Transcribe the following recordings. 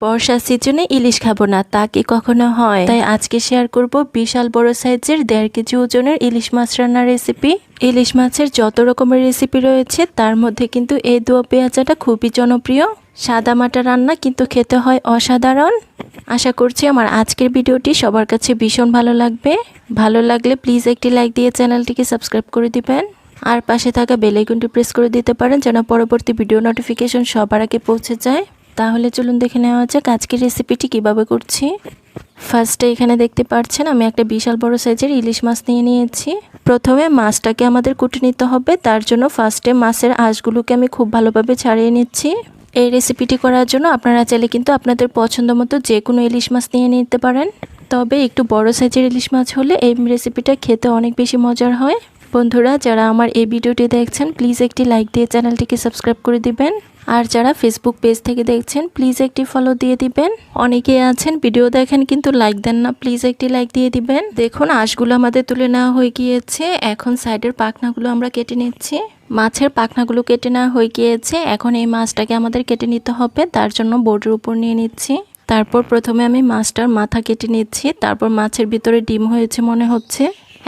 বর্ষার সিজনে ইলিশ খাবো না তা কি কখনো হয়? তাই আজকে শেয়ার করব বিশাল বড় সাইজের 1.5 কেজি ওজনের ইলিশ মাছ রান্নার রেসিপি। ইলিশ মাছের যত রকমের রেসিপি রয়েছে তার মধ্যে কিন্তু এই দোয়া পেঁয়াজাটা খুবই জনপ্রিয়। সাদা মাটা রান্না কিন্তু খেতে হয় অসাধারণ। আশা করছি আমার আজকের ভিডিওটি সবার কাছে ভীষণ ভালো লাগবে। ভালো লাগলে প্লিজ একটি লাইক দিয়ে চ্যানেলটিকে সাবস্ক্রাইব করে দিবেন আর পাশে থাকা বেল আইকনটি প্রেস করে দিতে পারেন যেন পরবর্তী ভিডিও নোটিফিকেশন সবার আগে পৌঁছে যায়। তাহলে চলুন দেখে নেওয়া যাক আজকের রেসিপিটি কিভাবে করছি। ফার্স্টে এখানে দেখতে পাচ্ছেন আমি একটা বিশাল বড় সাইজের ইলিশ মাছ নিয়ে নিয়েছি। প্রথমে মাছটাকে আমাদের কুটে নিতে হবে, তার জন্য ফার্স্টে মাছের আঁশগুলোকে আমি খুব ভালোভাবে ছাড়িয়ে নিচ্ছি। এই রেসিপিটি করার জন্য আপনারা চাইলে কিন্তু আপনাদের পছন্দ মতো যে কোনো ইলিশ মাছ নিয়ে নিতে পারেন, তবে একটু বড় সাইজের ইলিশ মাছ হলে এই রেসিপিটা খেতে অনেক বেশি মজার হয়। বন্ধুরা যারা আমার এই ভিডিওটি দেখছেন প্লিজ একটি লাইক দিয়ে চ্যানেলটিকে সাবস্ক্রাইব করে দিবেন আর যারা ফেসবুক পেজ থেকে দেখছেন প্লিজ একটি ফলো দিয়ে দিবেন। অনেকেই আছেন ভিডিও দেখেন কিন্তু লাইক দেন না, প্লিজ একটি লাইক দিয়ে দিবেন। দেখুন আঁশগুলো আমাদের তুলে নেওয়া হয়ে গিয়েছে। এখন সাইডের পাখনাগুলো আমরা কেটে নিচ্ছি। মাছের পাখনাগুলো কেটে নেওয়া হয়ে গিয়েছে। এখন এই মাছটাকে আমাদের কেটে নিতে হবে, তার জন্য বোর্ডের উপর নিয়ে নিচ্ছি। তারপর প্রথমে আমি মাছটার মাথা কেটে নিচ্ছি। তারপর মাছের ভিতরে ডিম হয়েছে মনে হচ্ছে।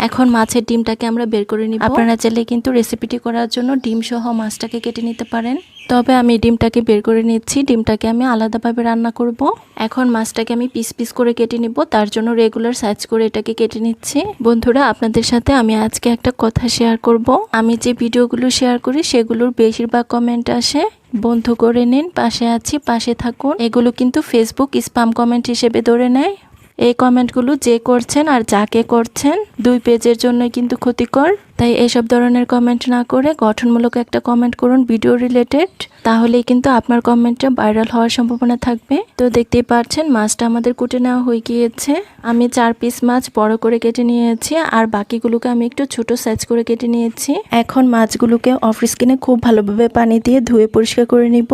এখন মাছের ডিমটাকে আমরা বের করে নিব। আপনারা চাইলে কিন্তু রেসিপিটি করার জন্য ডিম সহ মাছটাকে কেটে নিতে পারেন, তবে আমি ডিমটাকে বের করে নিচ্ছি। ডিমটাকে আমি আলাদাভাবে রান্না করব। এখন মাছটাকে আমি পিস পিস করে কেটে নিব, তার জন্য রেগুলার সাইজ করে এটাকে কেটে নিচ্ছি। বন্ধুরা আপনাদের সাথে আমি আজকে একটা কথা শেয়ার করব। আমি যে ভিডিওগুলো শেয়ার করি সেগুলোর বেশিরভাগ কমেন্ট আসে বন্ধ করে নিন, পাশে আছি, পাশে থাকুন। এগুলো কিন্তু ফেসবুক স্প্যাম কমেন্ট হিসেবে ধরে নেয়। এই কমেন্টগুলো যে করছেন আর যাকে করছেন দুই পেজের জন্যই কিন্তু ক্ষতিকর। তাই এসব ধরনের কমেন্ট না করে গঠনমূলক একটা কমেন্ট করুন ভিডিও রিলেটেড, তাহলেই কিন্তু আপনার কমেন্টটা ভাইরাল হওয়ার সম্ভাবনা থাকবে। তো দেখতেই পাচ্ছেন মাছটা আমাদের কুটে নেওয়া হয়ে গিয়েছে। আমি 4 পিস মাছ বড় করে কেটে নিয়েছি আর বাকিগুলোকে আমি একটু ছোট সাইজ করে কেটে নিয়েছি। এখন মাছগুলোকে অফ স্কিনে খুব ভালোভাবে পানি দিয়ে ধুয়ে পরিষ্কার করে নিব।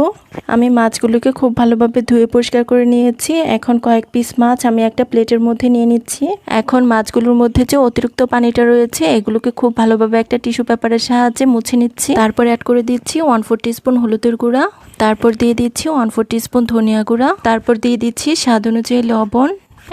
আমি মাছগুলোকে খুব ভালোভাবে ধুয়ে পরিষ্কার করে নিয়েছি। এখন কয়েক পিস মাছ আমি একটা প্লেটের মধ্যে নিয়ে নিচ্ছি। এখন মাছগুলোর মধ্যে যে অতিরিক্ত পানিটা রয়েছে এগুলোকে খুব ভালোভাবে একটা টিস্যু পেপারের সাহায্যে মুছে নিচ্ছি। তারপর অ্যাড করে দিচ্ছি 1/4 টিস্পুন হলুদের গুঁড়া, তারপর দিয়ে দিচ্ছি 1/4 টিস্পুন ধনিয়া গুঁড়া, তারপর দিয়ে দিচ্ছি স্বাদ অনুযায়ী লবণ।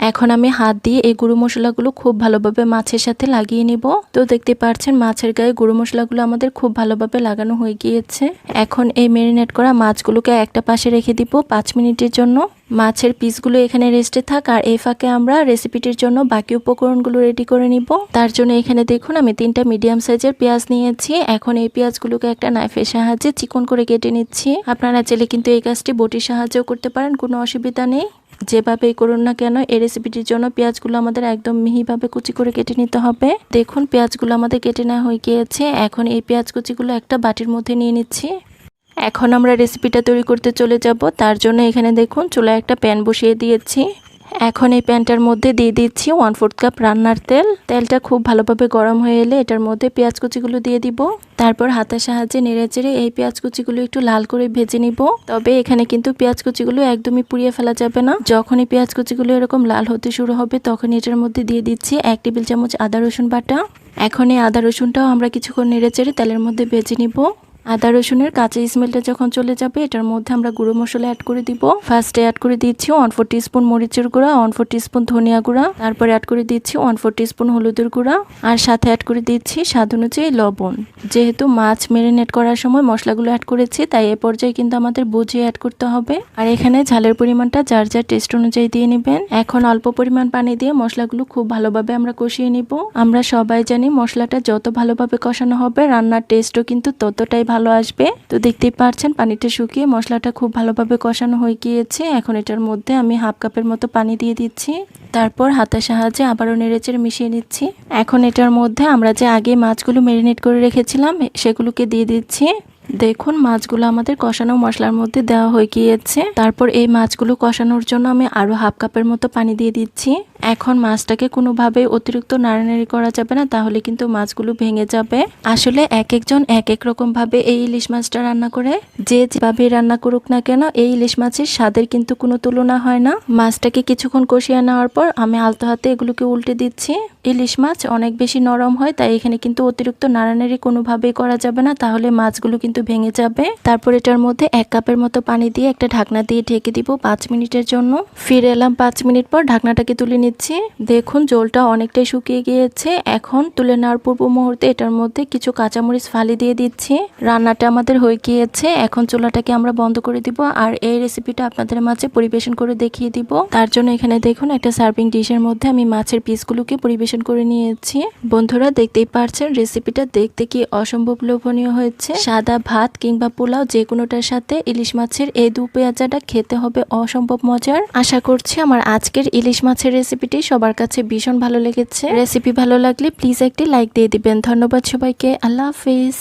এখন আমি হাত দিয়ে এই গুঁড়ো মশলাগুলো খুব ভালোভাবে মাছের সাথে লাগিয়ে নিব। তো দেখতে পাচ্ছেন মাছের গায়ে গুঁড়ো মশলাগুলো আমাদের খুব ভালোভাবে লাগানো হয়ে গিয়েছে। এখন এই ম্যারিনেট করা মাছগুলোকে একটা পাশে রেখে দিব 5 মিনিটের জন্য। মাছের পিসগুলো এখানে রেস্টে থাক আর এই ফাঁকে আমরা রেসিপিটির জন্য বাকি উপকরণগুলো রেডি করে নিব। তার জন্য এখানে দেখুন আমি 3টা মিডিয়াম সাইজের পেঁয়াজ নিয়েছি। এখন এই পেঁয়াজগুলোকে একটা নাইফের সাহায্যে চিকন করে কেটে নিচ্ছি। আপনারা চাইলে কিন্তু এই কাজটি বটির সাহায্যেও করতে পারেন, কোনো অসুবিধা নেই। যেভাবেই করুন না কেন এই রেসিপিটির জন্য পেঁয়াজগুলো আমাদের একদম মিহিভাবে কুচি করে কেটে নিতে হবে। দেখুন পেঁয়াজগুলো আমাদের কেটে নেওয়া হয়ে গিয়েছে। এখন এই পেঁয়াজ কুচিগুলো একটা বাটির মধ্যে নিয়ে নিচ্ছি। এখন আমরা রেসিপিটা তৈরি করতে চলে যাব। তার জন্য এখানে দেখুন চুলায় একটা প্যান বসিয়ে দিয়েছি। এখন এই প্যানটার মধ্যে দিয়ে দিচ্ছি 1/4 কাপ রান্নার তেল। তেলটা খুব ভালোভাবে গরম হয়ে এলে এটার মধ্যে পেঁয়াজ কুচিগুলো দিয়ে দিব। তারপর হাতের সাহায্যে নেড়েচেড়ে এই পেঁয়াজ কুচিগুলো একটু লাল করে ভেজে নিব। তবে এখানে কিন্তু পেঁয়াজ কুচিগুলো একদমই পুড়িয়ে ফেলা যাবে না। যখনই পেঁয়াজ কুচিগুলো এরকম লাল হতে শুরু হবে তখন এটার মধ্যে দিয়ে দিচ্ছি 1 টেবিল চামচ আদা রসুন বাটা। এখন এই আদা রসুনটাও আমরা কিছুক্ষণ নেড়েচেড়ে তেলের মধ্যে ভেজে নিব। আদা রসুনের কাঁচা স্মেলটা যখন চলে যাবে এটার মধ্যে আমরা গুঁড়ো মশলা অ্যাড করে দিব। ফার্স্টে অ্যাড করে দিচ্ছি 1/4 টিস্পুন মরিচের গুঁড়া, 1/4 টিস্পুন ধনিয়া গুঁড়া, তারপরে অ্যাড করে দিচ্ছি 1/4 টিস্পুন হলুদের গুঁড়া আর সাথে অ্যাড করে দিচ্ছি স্বাদ অনুযায়ী লবণ। যেহেতু মাছ ম্যারিনেট করার সময় মশলাগুলো অ্যাড করেছি তাই এ পর্যায়ে কিন্তু আমাদের বুঝে অ্যাড করতে হবে। আর এখানে ঝালের পরিমাণটা যার যার টেস্ট অনুযায়ী দিয়ে নেবেন। এখন অল্প পরিমাণ পানি দিয়ে মশলাগুলো খুব ভালোভাবে আমরা কষিয়ে নিব। আমরা সবাই জানি মশলাটা যত ভালোভাবে কষানো হবে রান্নার টেস্টও কিন্তু ততটাই ভালো আসবে। তো দেখতেই পাচ্ছেন পানিটা শুকিয়ে মশলাটা খুব ভালোভাবে কষানো হয়ে গিয়েছে। এখন এটার মধ্যে আমি 1/2 কাপের মতো পানি দিয়ে দিচ্ছি। তারপর হাতের সাহায্যে আবারও নেড়েচেড়ে মিশিয়ে নিচ্ছি। এখন এটার মধ্যে আমরা যে আগে মাছগুলো ম্যারিনেট করে রেখেছিলাম সেগুলোকে দিয়ে দিচ্ছি। দেখুন মাছগুলো আমাদের কষানো মশলার মধ্যে দেওয়া হয়ে গিয়েছে। তারপর এই মাছগুলো কষানোর জন্য আমি আরো 1/2 কাপের মতো পানি দিয়ে দিচ্ছি। এখন মাছটাকে কোনোভাবে অতিরিক্ত নাড়ানাড়ি করা যাবে না, তাহলে কিন্তু মাছগুলো ভেঙে যাবে। আসলে এক একজন এক এক রকম ভাবে এই ইলিশ মাছটা রান্না করে। যে যেভাবে রান্না করুক না কেন এই ইলিশ মাছের স্বাদের কিন্তু কোনো তুলনা হয় না। মাছটাকে কিছুক্ষণ কষিয়ে নেওয়ার পর আমি আলতো হাতে এগুলোকে উল্টে দিচ্ছি। ইলিশ মাছ অনেক বেশি নরম হয় তাই এখানে কিন্তু অতিরিক্ত নাড়ানাড়ি কোনোভাবেই করা যাবে না, তাহলে মাছগুলো কিন্তু কিন্তু ভেঙে যাবে। তারপর এটার মধ্যে 1 কাপের মতো পানি দিয়ে একটা ঢাকনা দিয়ে ঢেকে দিব 5 মিনিটের জন্য। ফিরে এলাম 5 মিনিট পর, ঢাকনাটাকে তুলে নিচ্ছি। দেখুন জলটা অনেকটাই শুকিয়ে গিয়েছে। এখন তুলে নেওয়ার পূর্ব মুহূর্তে এটার মধ্যে কিছু কাঁচামরিচ ফালি দিয়ে দিচ্ছি। রান্নাটা আমাদের হয়ে গিয়েছে, এখন চুলাটাকে আমরা বন্ধ করে দিব আর এই রেসিপিটা আপনাদের মাঝে পরিবেশন করে দেখিয়ে দিব। তার জন্য এখানে দেখুন একটা সার্ভিং ডিশের মধ্যে আমি মাছের পিসগুলোকে পরিবেশন করে নিয়েছি। বন্ধুরা দেখতেই পারছেন রেসিপিটা দেখতে কি অসম্ভব লোভনীয় হয়েছে। সাদা ভাত কিংবা পোলাও যে কোনোটার সাথে ইলিশ মাছের এই দু পেঁয়াজাটা খেতে হবে অসম্ভব মজার। আশা করছি আমার আজকের ইলিশ মাছের রেসিপিটি সবার কাছে ভীষণ ভালো লেগেছে। রেসিপি ভালো লাগলে প্লিজ একটি লাইক দিয়ে দিবেন। ধন্যবাদ সবাইকে, আল্লাহ হাফিজ।